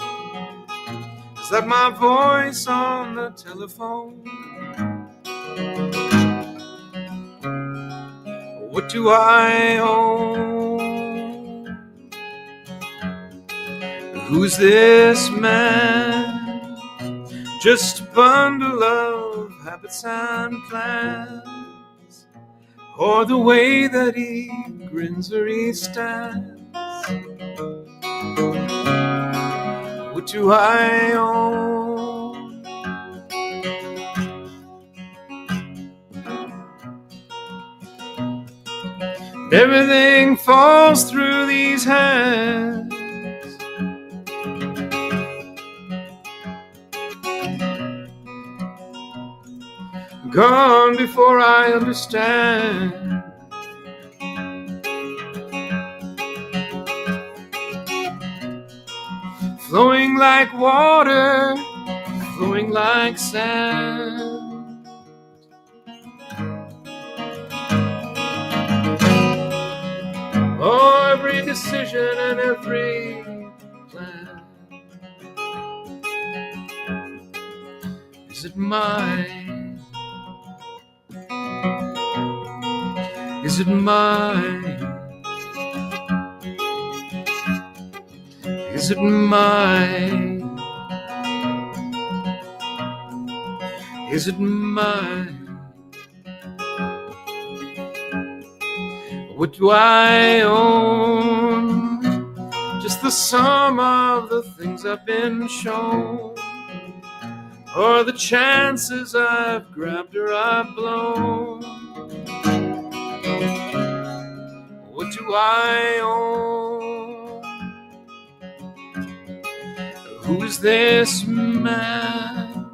Is that my voice on the telephone? What do I own? Who's this man? Just a bundle of habits and plans, or the way that he grins or he stands? What do I own? Everything falls through these hands. Gone before I understand. Flowing like water, flowing like sand. Oh, every decision and every plan. Is it mine? Is it mine? Is it mine? Is it mine? What do I own? Just the sum of the things I've been shown, or the chances I've grabbed or I've blown. What do I own? Who's this man?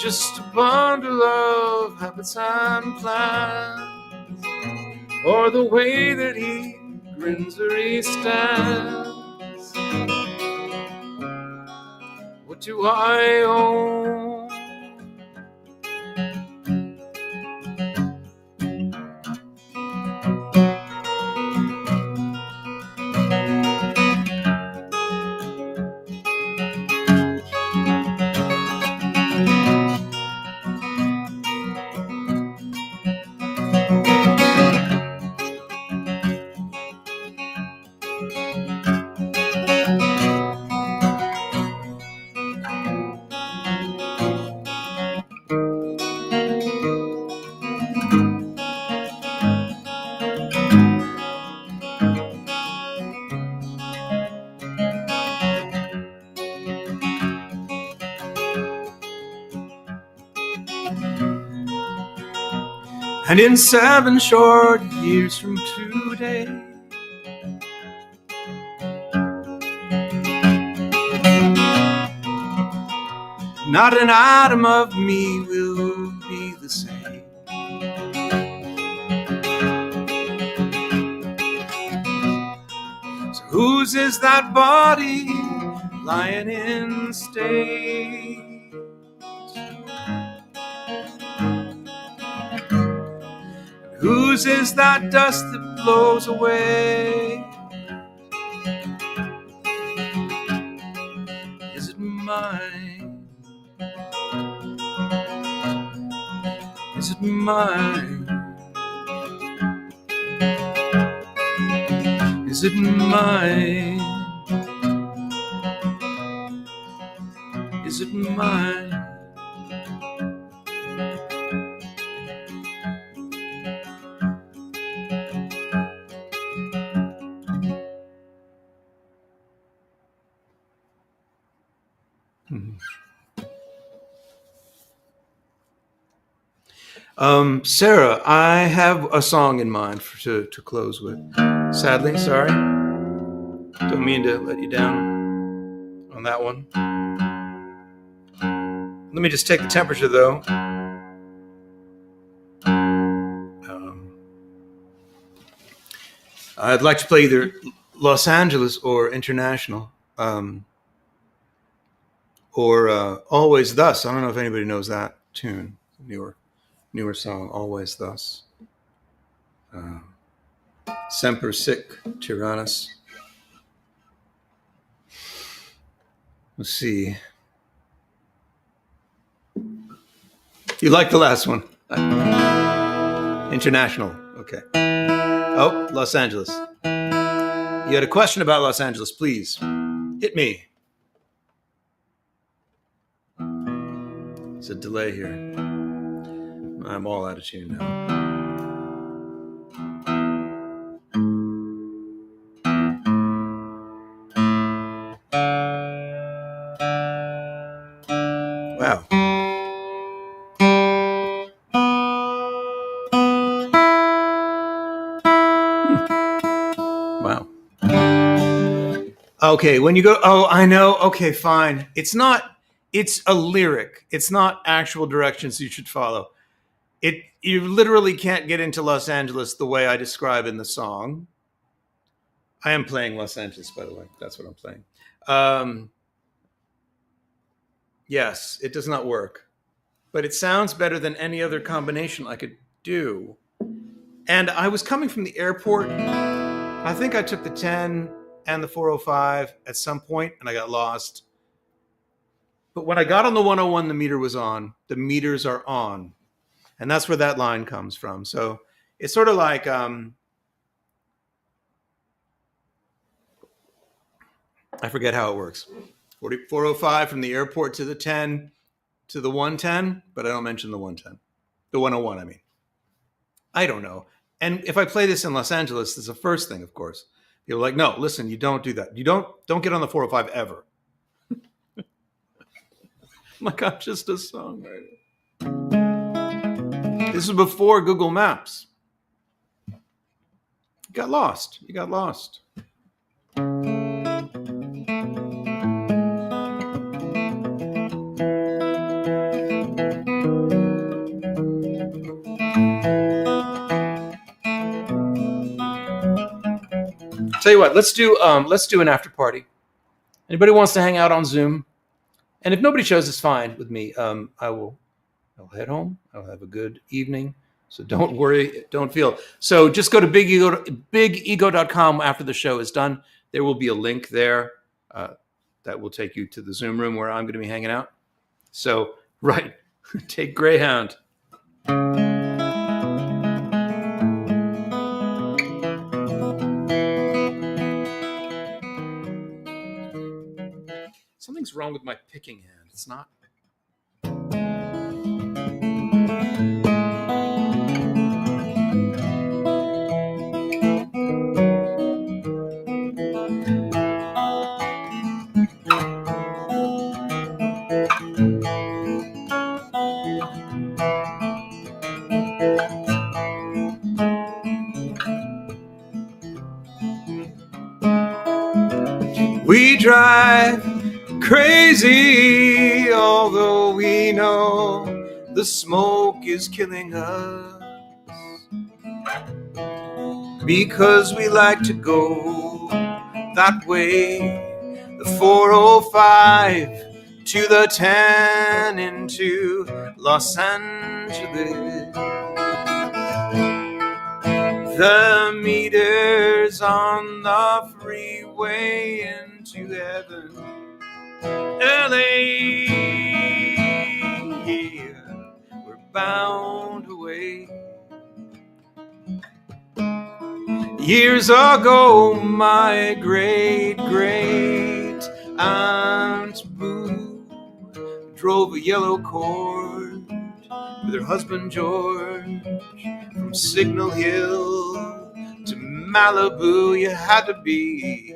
Just a bundle of habits and plans, or the way that he grins or he stands. What do I own? And in 7 short years from today, not an atom of me will be the same. So whose is that body lying in state? Whose is that dust that blows away? Is it mine? Is it mine? Is it mine? Is it mine? Sarah, I have a song in mind to close with. Sadly, sorry. Don't mean to let you down on that one. Let me just take the temperature, though. I'd like to play either Los Angeles or International, or Always Thus. I don't know if anybody knows that tune. Newer song, Always Thus. Semper Sic Tyrannus. Let's see. You like the last one? International. Okay. Oh, Los Angeles. You had a question about Los Angeles. Please hit me. There's a delay here. I'm all out of tune now. Wow. Wow. Okay, when you go, oh, I know. Okay, fine. It's a lyric. It's not actual directions you should follow. You literally can't get into Los Angeles the way I describe in the song. I am playing Los Angeles, by the way. That's what I'm playing. Yes, it does not work. But it sounds better than any other combination I could do. And I was coming from the airport. I think I took the 10 and the 405 at some point, and I got lost. But when I got on the 101, the meter was on. The meters are on. And that's where that line comes from. So it's sort of like... I forget how it works. 405 from the airport to the 10 to the 110, but I don't mention the 110. The 101, I mean. I don't know. And if I play this in Los Angeles, it's the first thing, of course. People are like, no, listen, you don't do that. You don't get on the 405 ever. Like, I'm just a songwriter. This was before Google Maps. You got lost. You got lost. Tell you what, let's do an after party. Anybody wants to hang out on Zoom? And if nobody shows, it's fine with me. I'll head home. I'll have a good evening. So don't worry, don't feel. So just go to bigego.com after the show is done. There will be a link there that will take you to the Zoom room where I'm going to be hanging out. So, right, take Greyhound. Something's wrong with my picking hand. It's not. We drive crazy, although we know the smoke is killing us, because we like to go that way. The 405 to the 10 into Los Angeles. The meters on the freeway into heaven. LA, yeah, we're bound away. Years ago, my great Aunt Boo drove a yellow Cord with her husband George from Signal Hill to Malibu. You had to be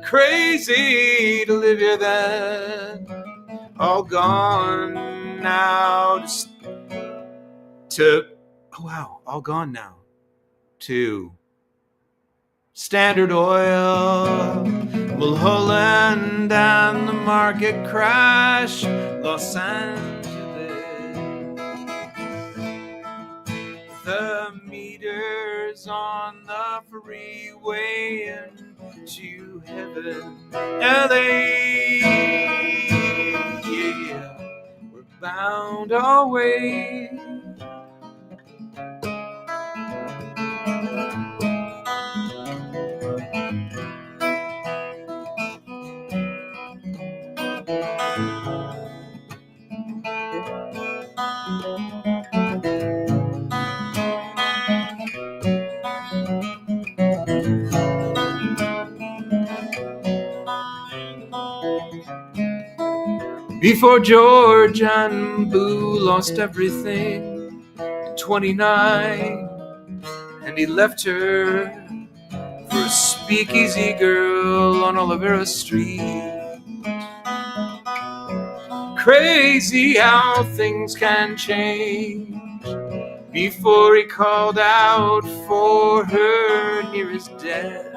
crazy to live here then. All gone now all gone now to Standard Oil, Mulholland and the market crash, Los Angeles. The meters on the freeway into heaven, LA, yeah, we're bound our way. Before George and Boo lost everything in 29, and he left her for a speakeasy girl on Olivera Street. Crazy how things can change. Before he called out for her near his death,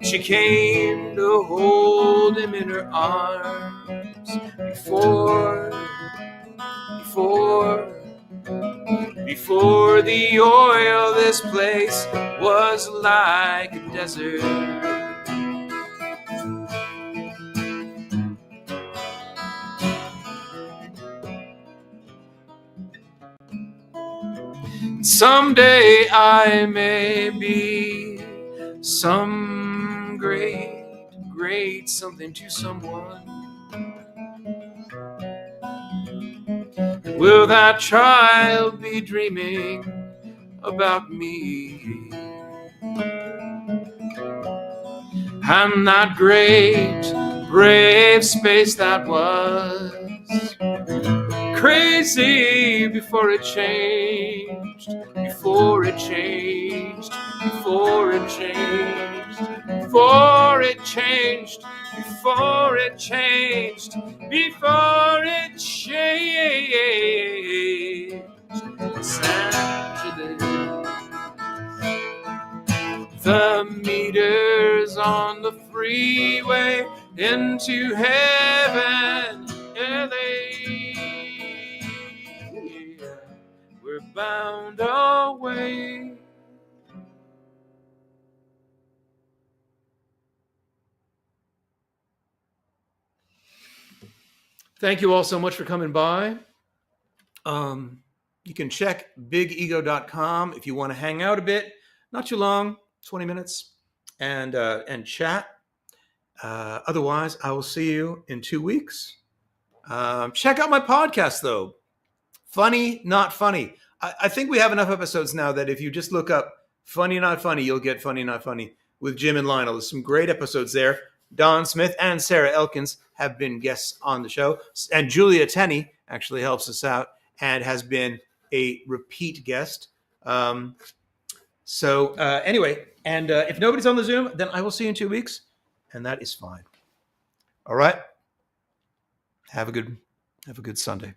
she came to hold him in her arms. Before the oil, this place was like a desert. Someday I may be some great something to someone. Will that child be dreaming about me? And that great, brave space that was crazy before it changed, before it changed, before it changed, before it changed, before it changed, before it changed. Los Angeles. The meters on the freeway into heaven, LA. We're bound away. Thank you all so much for coming by. You can check bigego.com if you want to hang out a bit. Not too long, 20 minutes, and chat. Otherwise, I will see you in 2 weeks. Check out my podcast, though. Funny, Not Funny. I think we have enough episodes now that if you just look up Funny, Not Funny, you'll get Funny, Not Funny with Jim and Lionel. There's some great episodes there. Don Smith and Sarah Elkins have been guests on the show. And Julia Tenney actually helps us out and has been a repeat guest. Anyway, and if nobody's on the Zoom, then I will see you in 2 weeks. And that is fine. All right. Have a good Sunday.